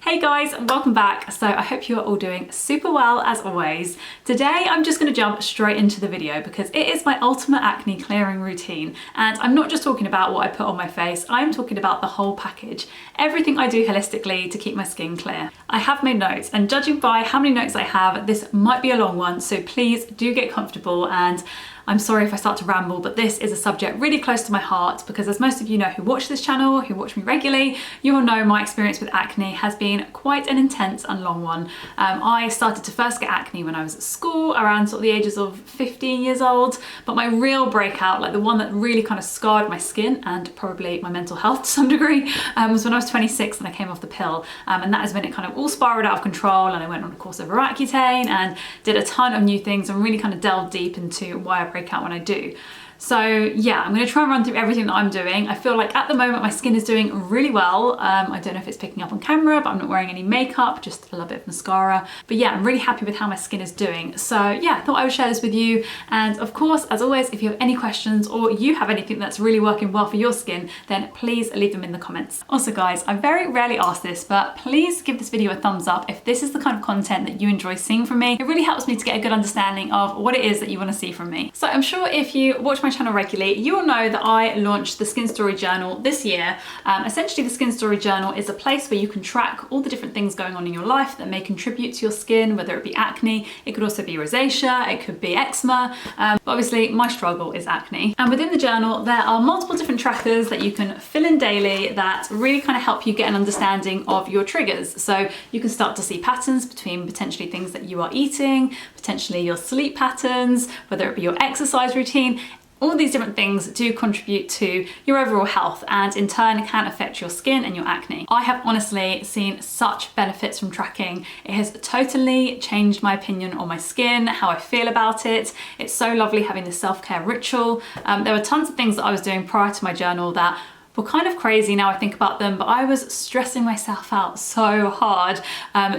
Hey guys, welcome back. So I hope you are all doing super well as always. Today I'm just going to jump straight into the video because it is my ultimate acne clearing routine, and I'm not just talking about what I put on my face, I'm talking about the whole package. Everything I do holistically to keep my skin clear. I have made notes, and judging by how many notes I have, this might be a long one, so please do get comfortable. And I'm sorry if I start to ramble, but this is a subject really close to my heart because, as most of you know who watch this channel, who watch me regularly, you will know my experience with acne has been quite an intense and long one. I started to first get acne when I was at school, around sort of the ages of 15 years old, but my real breakout, like the one that really kind of scarred my skin and probably my mental health to some degree, was when I was 26 and I came off the pill. And that is when it kind of all spiraled out of control, and I went on a course of Accutane and did a ton of new things and really kind of delved deep into why I break out when I do. So yeah, I'm going to try and run through everything that I'm doing. I feel like at the moment my skin is doing really well. I don't know if it's picking up on camera, but I'm not wearing any makeup, just a little bit of mascara. But yeah, I'm really happy with how my skin is doing. So yeah, I thought I would share this with you. And of course, as always, if you have any questions or you have anything that's really working well for your skin, then please leave them in the comments. Also guys, I very rarely ask this, but please give this video a thumbs up if this is the kind of content that you enjoy seeing from me. It really helps me to get a good understanding of what it is that you want to see from me. So I'm sure if you watch my channel regularly, you will know that I launched the Skin Story Journal this year. Essentially, the Skin Story Journal is a place where you can track all the different things going on in your life that may contribute to your skin, whether it be acne, it could also be rosacea, it could be eczema. But obviously, my struggle is acne. And within the journal, there are multiple different trackers that you can fill in daily that really kind of help you get an understanding of your triggers. So you can start to see patterns between potentially things that you are eating, potentially your sleep patterns, whether it be your exercise routine. All these different things do contribute to your overall health and in turn can affect your skin and your acne. I have honestly seen such benefits from tracking. It has totally changed my opinion on my skin, how I feel about it. It's so lovely having this self-care ritual. There were tons of things that I was doing prior to my journal that were kind of crazy now I think about them, but I was stressing myself out so hard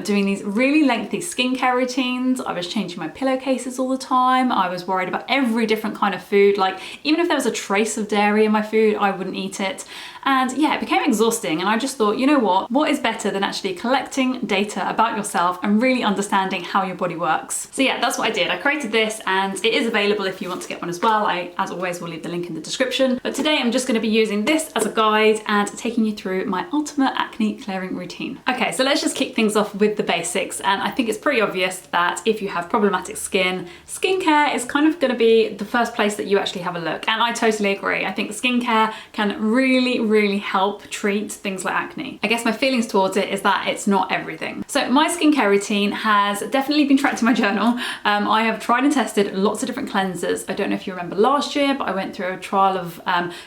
doing these really lengthy skincare routines. I was changing my pillowcases all the time. I was worried about every different kind of food. Like even if there was a trace of dairy in my food, I wouldn't eat it. And yeah, it became exhausting, and I just thought, you know what is better than actually collecting data about yourself and really understanding how your body works. So yeah, that's what I did. I created this and it is available if you want to get one as well. I, as always, will leave the link in the description. But today I'm just going to be using this as a guide and taking you through my ultimate acne clearing routine. Okay, so let's just kick things off with the basics. And I think it's pretty obvious that if you have problematic skin, skincare is kind of going to be the first place that you actually have a look. And I totally agree. I think skincare can really help treat things like acne. I guess my feelings towards it is that it's not everything. So my skincare routine has definitely been tracked in my journal. I have tried and tested lots of different cleansers. I don't know if you remember last year, but I went through a trial of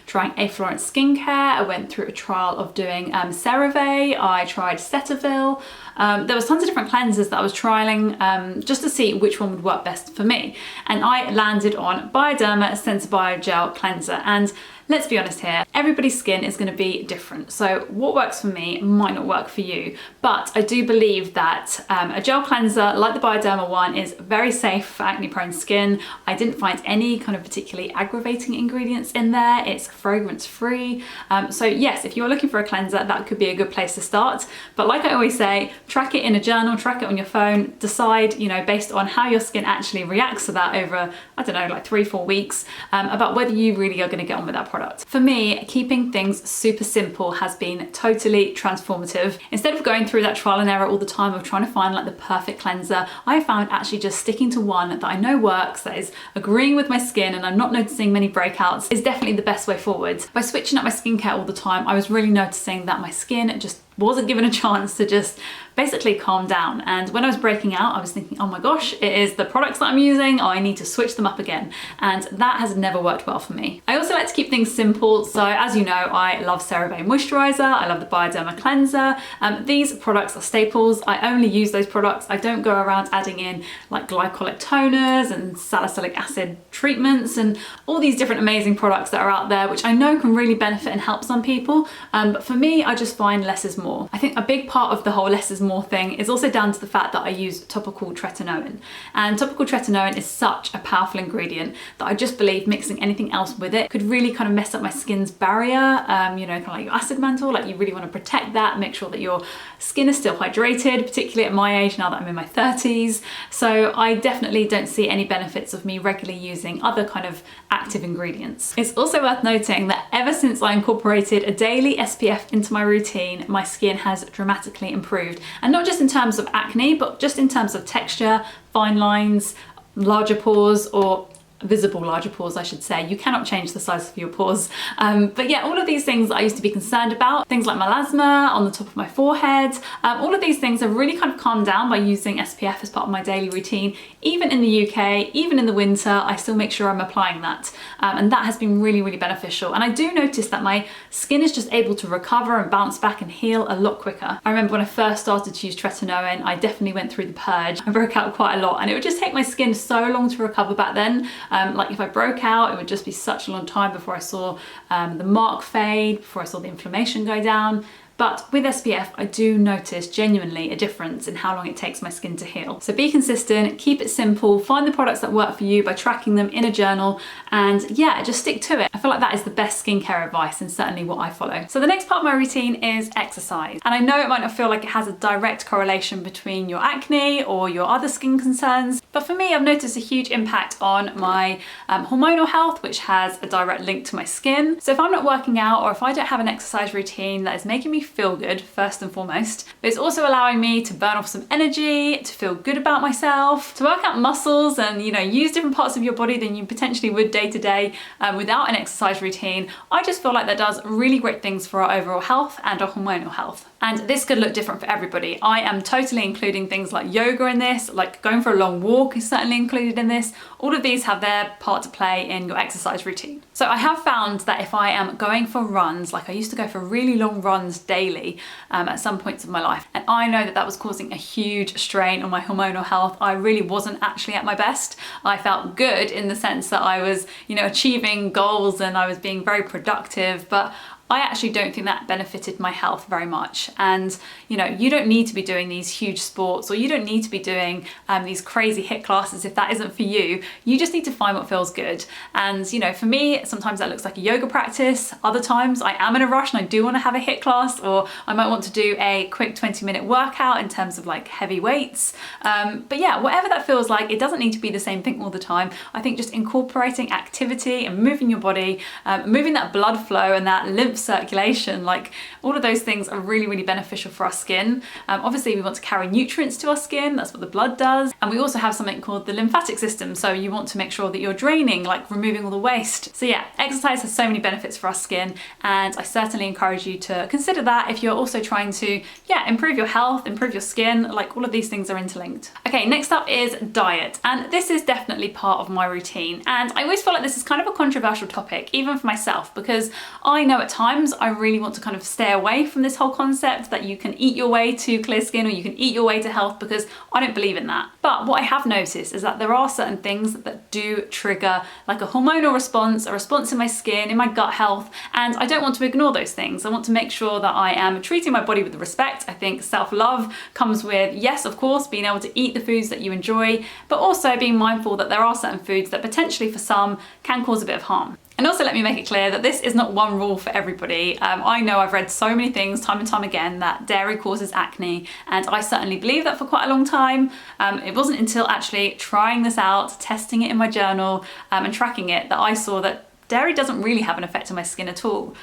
trying Aflorent skincare. I went through a trial of doing CeraVe. I tried Cetaphil. There was tons of different cleansers that I was trialing just to see which one would work best for me. And I landed on Bioderma Sensibio Gel Cleanser. And let's be honest here, everybody's skin is going to be different. So what works for me might not work for you. But I do believe that a gel cleanser like the Bioderma one is very safe for acne prone skin. I didn't find any kind of particularly aggravating ingredients in there. It's fragrance free. So yes, if you're looking for a cleanser, that could be a good place to start. But like I always say, track it in a journal, track it on your phone, decide, you know, based on how your skin actually reacts to that over, I don't know, like 3-4 weeks, about whether you really are going to get on with that product. For me, keeping things super simple has been totally transformative. Instead of going through that trial and error all the time of trying to find like the perfect cleanser, I found actually just sticking to one that I know works, that is agreeing with my skin and I'm not noticing many breakouts, is definitely the best way forward. By switching up my skincare all the time, I was really noticing that my skin just wasn't given a chance to just basically calm down. And when I was breaking out, I was thinking, oh my gosh, it is the products that I'm using, I need to switch them up again. And that has never worked well for me. I also like to keep things simple. So as you know, I love CeraVe moisturizer, I love the Bioderma cleanser. These products are staples. I only use those products. I don't go around adding in like glycolic toners and salicylic acid treatments and all these different amazing products that are out there, which I know can really benefit and help some people. But for me, I just find less is more. more. I think a big part of the whole less is more thing is also down to the fact that I use topical tretinoin. And topical tretinoin is such a powerful ingredient that I just believe mixing anything else with it could really kind of mess up my skin's barrier, you know, kind of like your acid mantle. Like, you really want to protect that, make sure that your skin is still hydrated, particularly at my age now that I'm in my 30s. So I definitely don't see any benefits of me regularly using other kind of active ingredients. It's also worth noting that ever since I incorporated a daily SPF into my routine, my skin has dramatically improved. And not just in terms of acne, but just in terms of texture, fine lines, larger pores, or visible larger pores, I should say. You cannot change the size of your pores. But yeah, all of these things I used to be concerned about, things like melasma on the top of my forehead, all of these things have really kind of calmed down by using SPF as part of my daily routine. Even in the UK, even in the winter, I still make sure I'm applying that. And that has been really, really beneficial. And I do notice that my skin is just able to recover and bounce back and heal a lot quicker. I remember when I first started to use tretinoin, I definitely went through the purge. I broke out quite a lot, and it would just take my skin so long to recover back then. Like, if I broke out, it would just be such a long time before I saw the mark fade, before I saw the inflammation go down. But with SPF, I do notice genuinely a difference in how long it takes my skin to heal. So be consistent, keep it simple, find the products that work for you by tracking them in a journal, and yeah, just stick to it. I feel like that is the best skincare advice, and certainly what I follow. So the next part of my routine is exercise. And I know it might not feel like it has a direct correlation between your acne or your other skin concerns, but for me, I've noticed a huge impact on my hormonal health, which has a direct link to my skin. So if I'm not working out, or if I don't have an exercise routine that is making me feel good, first and foremost, but it's also allowing me to burn off some energy, to feel good about myself, to work out muscles and, you know, use different parts of your body than you potentially would day to day without an exercise routine. I just feel like that does really great things for our overall health and our hormonal health. And this could look different for everybody. I am totally including things like yoga in this, like going for a long walk is certainly included in this. All of these have their part to play in your exercise routine. So I have found that if I am going for runs, like I used to go for really long runs daily at some points of my life, and I know that that was causing a huge strain on my hormonal health. I really wasn't actually at my best. I felt good in the sense that I was, you know, achieving goals and I was being very productive, but I actually don't think that benefited my health very much. And you know, you don't need to be doing these huge sports, or you don't need to be doing these crazy HIIT classes if that isn't for you. You just need to find what feels good. And you know, for me, sometimes that looks like a yoga practice. Other times I am in a rush and I do want to have a HIIT class, or I might want to do a quick 20-minute workout in terms of like heavy weights. But yeah, whatever that feels like, it doesn't need to be the same thing all the time. I think just incorporating activity and moving your body, moving that blood flow and that lymph circulation, like all of those things are really, really beneficial for our skin. Obviously we want to carry nutrients to our skin, that's what the blood does. And we also have something called the lymphatic system, so you want to make sure that you're draining, like removing all the waste. So yeah, exercise has so many benefits for our skin, and I certainly encourage you to consider that if you're also trying to, yeah, improve your health, improve your skin. Like all of these things are interlinked. Okay, next up is diet, and this is definitely part of my routine, and I always feel like this is kind of a controversial topic, even for myself, because I know at times I really want to kind of stay away from this whole concept that you can eat your way to clear skin or you can eat your way to health, because I don't believe in that. But what I have noticed is that there are certain things that do trigger like a hormonal response, a response in my skin, in my gut health, and I don't want to ignore those things. I want to make sure that I am treating my body with respect. I think self-love comes with, yes, of course, being able to eat the foods that you enjoy, but also being mindful that there are certain foods that potentially for some can cause a bit of harm. And also let me make it clear that this is not one rule for everybody. I know I've read so many things time and time again that dairy causes acne, and I certainly believe that for quite a long time. It wasn't until actually trying this out, testing it in my journal and tracking it, that I saw that dairy doesn't really have an effect on my skin at all.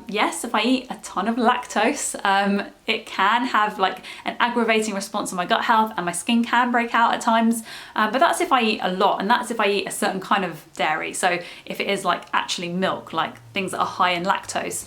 Yes, if I eat a ton of lactose, it can have like an aggravating response on my gut health and my skin can break out at times. But that's if I eat a lot, and that's if I eat a certain kind of dairy. So if it is like actually milk, like things that are high in lactose.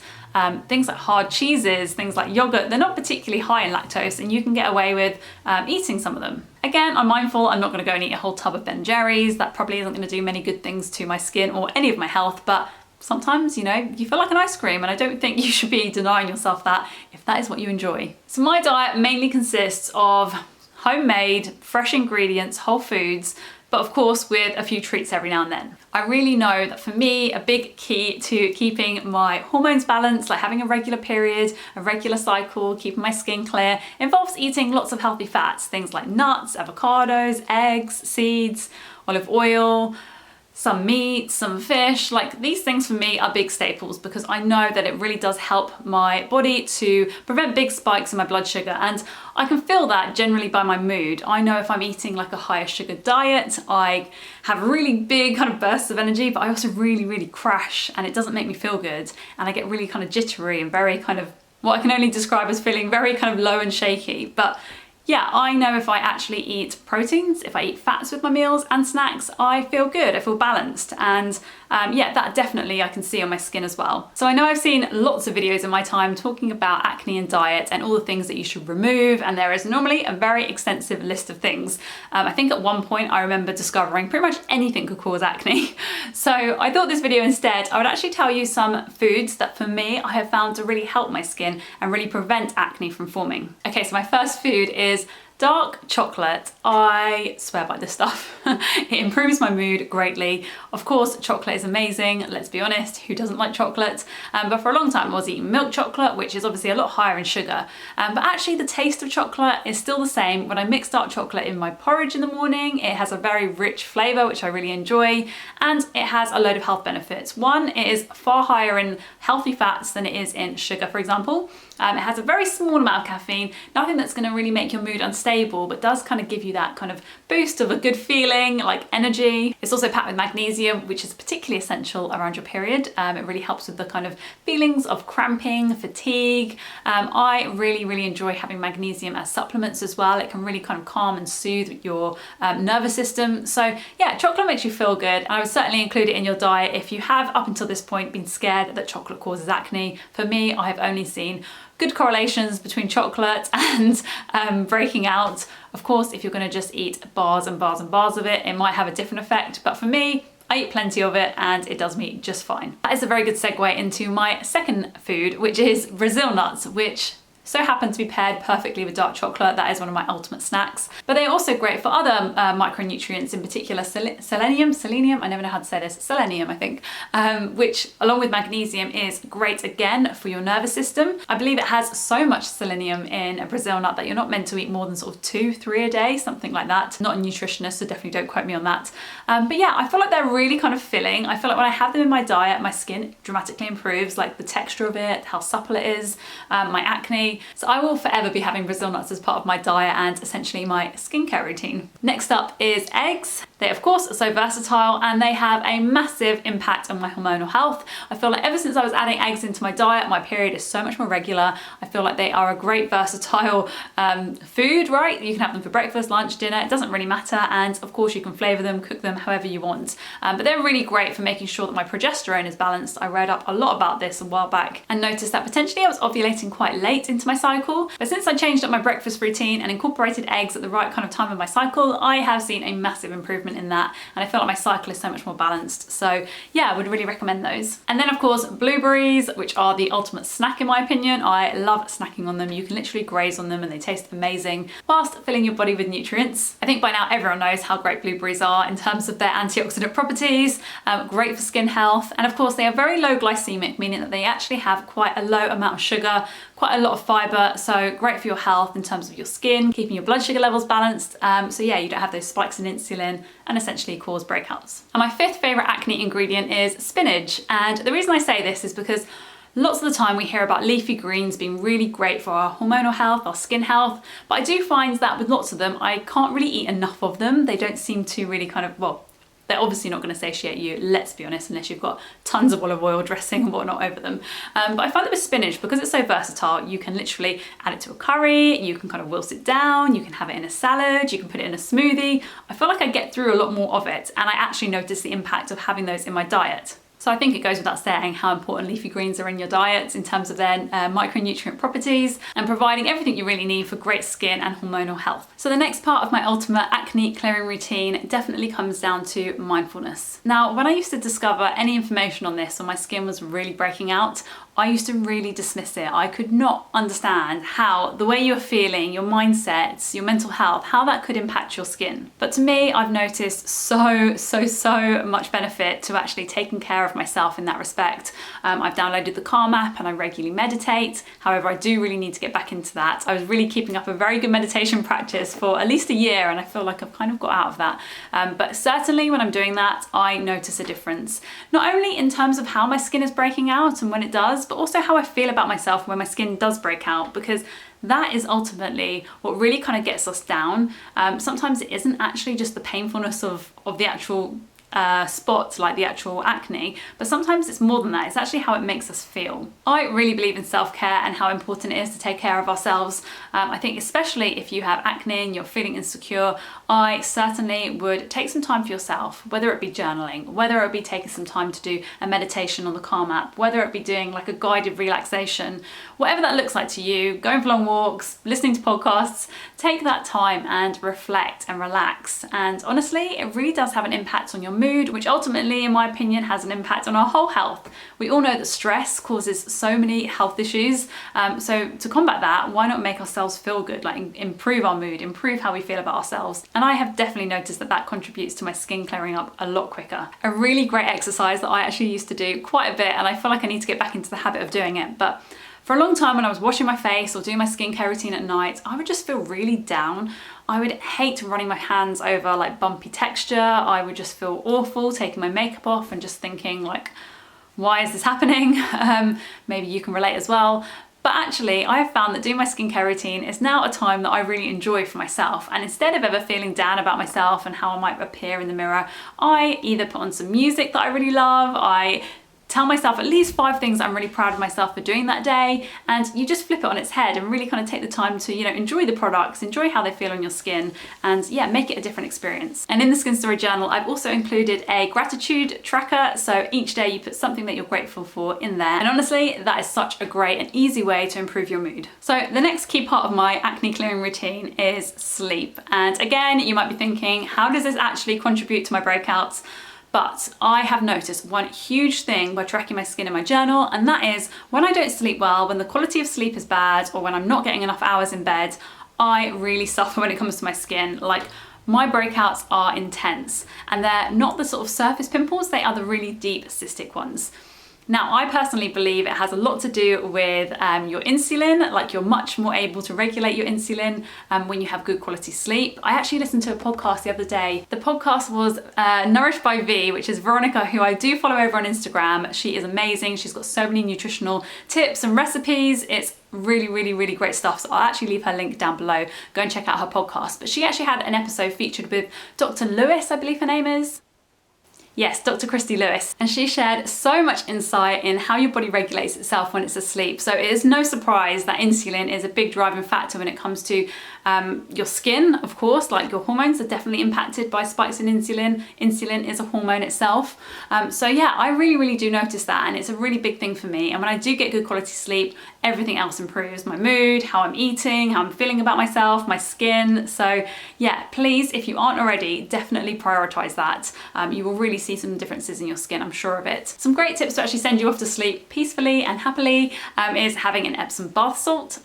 Things like hard cheeses, things like yogurt, they're not particularly high in lactose, and you can get away with eating some of them. Again, I'm mindful, I'm not going to go and eat a whole tub of Ben Jerry's. That probably isn't going to do many good things to my skin or any of my health, but sometimes, you know, you feel like an ice cream, and I don't think you should be denying yourself that if that is what you enjoy. So my diet mainly consists of homemade, fresh ingredients, whole foods, but of course with a few treats every now and then. I really know that for me, a big key to keeping my hormones balanced, like having a regular period, a regular cycle, keeping my skin clear, involves eating lots of healthy fats, things like nuts, avocados, eggs, seeds, olive oil, some meat, some fish. Like, these things for me are big staples because I know that it really does help my body to prevent big spikes in my blood sugar, and I can feel that generally by my mood. I know if I'm eating like a higher sugar diet, I have really big kind of bursts of energy, but I also really crash and it doesn't make me feel good, and I get really kind of jittery and very kind of what I can only describe as feeling very kind of low and shaky. But yeah, I know if I actually eat proteins, if I eat fats with my meals and snacks, I feel good, I feel balanced, and yeah, that definitely I can see on my skin as well. So I know I've seen lots of videos in my time talking about acne and diet and all the things that you should remove, and there is normally a very extensive list of things. I think at one point I remember discovering pretty much anything could cause acne. So I thought this video instead, I would actually tell you some foods that for me I have found to really help my skin and really prevent acne from forming. Okay, so my first food is dark chocolate. I swear by this stuff. It improves my mood greatly. Of course, chocolate is amazing. Let's be honest, who doesn't like chocolate? But for a long time I was eating milk chocolate, which is obviously a lot higher in sugar. But actually the taste of chocolate is still the same. When I mix dark chocolate in my porridge in the morning, it has a very rich flavor, which I really enjoy. And it has a load of health benefits. One, it is far higher in healthy fats than it is in sugar, for example. It has a very small amount of caffeine, nothing that's going to really make your mood unstable, but does kind of give you that kind of boost of a good feeling, like energy. It's also packed with magnesium, which is particularly essential around your period. It really helps with the kind of feelings of cramping, fatigue. I really enjoy having magnesium as supplements as well. It can really kind of calm and soothe your nervous system. So yeah, chocolate makes you feel good. And I would certainly include it in your diet if you have up until this point been scared that chocolate causes acne. For me, I have only seen good correlations between chocolate and breaking out. Of course, if you're going to just eat bars and bars and bars of it, it might have a different effect, but for me, I eat plenty of it and it does me just fine. That is a very good segue into my second food, which is Brazil nuts, which so happen to be paired perfectly with dark chocolate. That is one of my ultimate snacks. But they're also great for other micronutrients, in particular selenium, I never know how to say this, selenium I think, which along with magnesium is great again for your nervous system. I believe it has so much selenium in a Brazil nut that you're not meant to eat more than sort of 2-3 a day, something like that. Not a nutritionist, so definitely don't quote me on that. But yeah, I feel like they're really kind of filling. I feel like when I have them in my diet, my skin dramatically improves, like the texture of it, how supple it is, my acne. So I will forever be having Brazil nuts as part of my diet and essentially my skincare routine. Next up is eggs. They of course are so versatile and they have a massive impact on my hormonal health. I feel like ever since I was adding eggs into my diet, my period is so much more regular. I feel like they are a great versatile food, right? You can have them for breakfast, lunch, dinner, it doesn't really matter. And of course you can flavor them, cook them however you want. But they're really great for making sure that my progesterone is balanced. I read up a lot about this a while back and noticed that potentially I was ovulating quite late into my cycle. But since I changed up my breakfast routine and incorporated eggs at the right kind of time of my cycle, I have seen a massive improvement in that, and I feel like my cycle is so much more balanced. So yeah, I would really recommend those. And then of course blueberries, which are the ultimate snack in my opinion. I love snacking on them. You can literally graze on them and they taste amazing whilst filling your body with nutrients. I think by now everyone knows how great blueberries are in terms of their antioxidant properties, great for skin health, and of course they are very low glycemic, meaning that they actually have quite a low amount of sugar, quite a lot of fiber, so great for your health in terms of your skin, keeping your blood sugar levels balanced. So yeah, you don't have those spikes in insulin and essentially cause breakouts. And my fifth favorite acne ingredient is spinach. And the reason I say this is because lots of the time we hear about leafy greens being really great for our hormonal health, our skin health, but I do find that with lots of them, I can't really eat enough of them. They don't seem to really kind of, well, they're obviously not going to satiate you, let's be honest, unless you've got tons of olive oil dressing and whatnot over them. But I find that with spinach, because it's so versatile, you can literally add it to a curry, you can kind of whilst it down, you can have it in a salad, you can put it in a smoothie. I feel like I get through a lot more of it, and I actually notice the impact of having those in my diet. So I think it goes without saying how important leafy greens are in your diet in terms of their micronutrient properties and providing everything you really need for great skin and hormonal health. So the next part of my ultimate acne clearing routine definitely comes down to mindfulness. Now, when I used to discover any information on this when my skin was really breaking out, I used to really dismiss it. I could not understand how the way you're feeling, your mindsets, your mental health, how that could impact your skin. But to me, I've noticed so much benefit to actually taking care of myself in that respect. I've downloaded the Calm app and I regularly meditate. However, I do really need to get back into that. I was really keeping up a very good meditation practice for at least a year, and I feel like I've kind of got out of that. But certainly when I'm doing that, I notice a difference. Not only in terms of how my skin is breaking out and when it does, but also how I feel about myself when my skin does break out, because that is ultimately what really kind of gets us down. Sometimes it isn't actually just the painfulness of the actual spots, like the actual acne, but sometimes it's more than that. It's actually how it makes us feel. I really believe in self-care and how important it is to take care of ourselves. I think especially if you have acne and you're feeling insecure, I certainly would take some time for yourself, whether it be journaling, whether it be taking some time to do a meditation on the Calm app, whether it be doing like a guided relaxation, whatever that looks like to you, going for long walks, listening to podcasts. Take that time and reflect and relax. And honestly, it really does have an impact on your mood, which ultimately, in my opinion, has an impact on our whole health. We all know that stress causes so many health issues. So to combat that, why not make ourselves feel good, like improve our mood, improve how we feel about ourselves. And I have definitely noticed that that contributes to my skin clearing up a lot quicker. A really great exercise that I actually used to do quite a bit, and I feel like I need to get back into the habit of doing it. But for a long time when I was washing my face or doing my skincare routine at night, I would just feel really down. I would hate running my hands over like bumpy texture. I would just feel awful taking my makeup off and just thinking like, why is this happening? Maybe you can relate as well. But actually, I have found that doing my skincare routine is now a time that I really enjoy for myself. And instead of ever feeling down about myself and how I might appear in the mirror, I either put on some music that I really love, I tell myself at least 5 things I'm really proud of myself for doing that day, and you just flip it on its head and really kind of take the time to, you know, enjoy the products, enjoy how they feel on your skin, and yeah, make it a different experience. And in the Skin Story Journal, I've also included a gratitude tracker, so each day you put something that you're grateful for in there, and honestly, that is such a great and easy way to improve your mood. So the next key part of my acne clearing routine is sleep. And again, you might be thinking, how does this actually contribute to my breakouts? But I have noticed one huge thing by tracking my skin in my journal, and that is when I don't sleep well, when the quality of sleep is bad, or when I'm not getting enough hours in bed, I really suffer when it comes to my skin. Like, my breakouts are intense, and they're not the sort of surface pimples, they are the really deep cystic ones. Now, I personally believe it has a lot to do with your insulin, like you're much more able to regulate your insulin when you have good quality sleep. I actually listened to a podcast the other day. The podcast was Nourished by V, which is Veronica, who I do follow over on Instagram. She is amazing. She's got so many nutritional tips and recipes. It's really great stuff. So I'll actually leave her link down below. Go and check out her podcast. But she actually had an episode featured with Dr. Lewis, I believe her name is. Yes, Dr. Christy Lewis, and she shared so much insight in how your body regulates itself when it's asleep. So it is no surprise that insulin is a big driving factor when it comes to your skin, of course, like your hormones are definitely impacted by spikes in insulin. Insulin is a hormone itself. So yeah, I really do notice that, and it's a really big thing for me. And when I do get good quality sleep, everything else improves. My mood, how I'm eating, how I'm feeling about myself, my skin. So yeah, please, if you aren't already, definitely prioritize that. You will really see some differences in your skin, I'm sure of it. Some great tips to actually send you off to sleep peacefully and happily is having an Epsom salt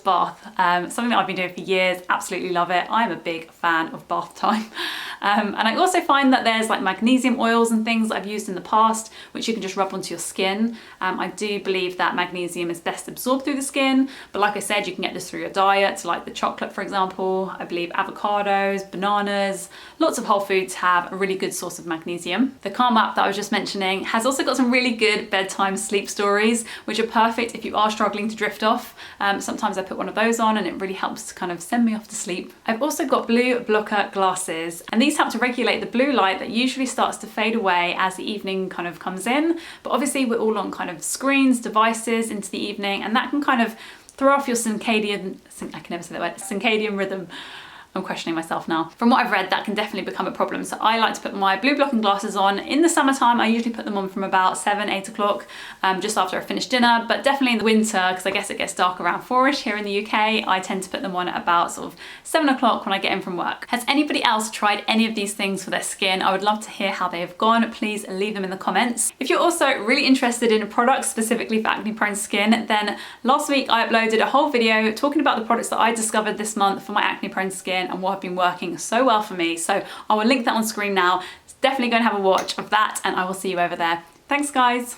bath. Something that I've been doing for years, absolutely love it. I'm a big fan of bath time. And I also find that there's like magnesium oils and things that I've used in the past, which you can just rub onto your skin. I do believe that magnesium is best absorbed through the skin, but like I said, you can get this through your diet, like the chocolate, for example. I believe avocados, bananas, lots of whole foods have a really good source of magnesium. The Calm app that I was just mentioning has also got some really good bedtime sleep stories, which are perfect if you are struggling to drift off. Sometimes I put one of those on and it really helps to kind of send me off to sleep. I've also got blue blocker glasses, and these help to regulate the blue light that usually starts to fade away as the evening kind of comes in. But obviously we're all on kind of screens, devices into the evening, and that can kind of throw off your circadian rhythm. I'm questioning myself now. From what I've read, that can definitely become a problem. So I like to put my blue blocking glasses on in the summertime. I usually put them on from about 7, 8 o'clock, just after I finish dinner, but definitely in the winter, because I guess it gets dark around 4ish here in the UK, I tend to put them on at about sort of 7 o'clock when I get in from work. Has anybody else tried any of these things for their skin? I would love to hear how they have gone. Please leave them in the comments. If you're also really interested in products specifically for acne prone skin, then last week I uploaded a whole video talking about the products that I discovered this month for my acne prone skin and what have been working so well for me. So I will link that on screen now. Definitely go and have a watch of that, and I will see you over there. Thanks guys.